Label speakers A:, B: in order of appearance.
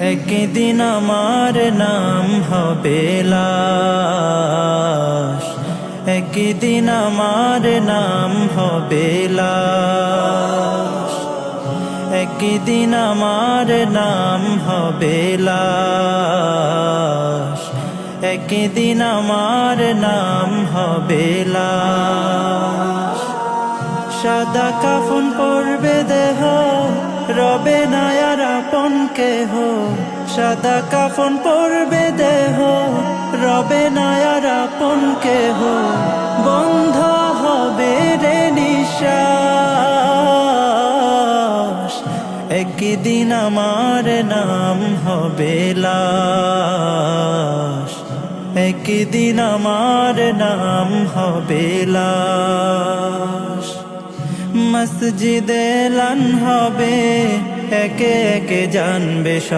A: একদিন আমার নাম হবে লাশ, একদিন আমার নাম হবে লাশ, একদিন আমার নাম হবে লাশ, একদিন আমার নাম হবে লাশ। সাদা কাফন পরবে দেহ, রবে না আর আপন কেহ। সাদা কাফন পরবে দেহ, রবে না আর আপন কেহ। বন্ধ হবে রে নিঃশ্বাস, একদিন আমার নাম হবে লাশ, একদিন আমার নাম হবে লাশ। মসজিদে এলান হবে, একে একে জানবে সব।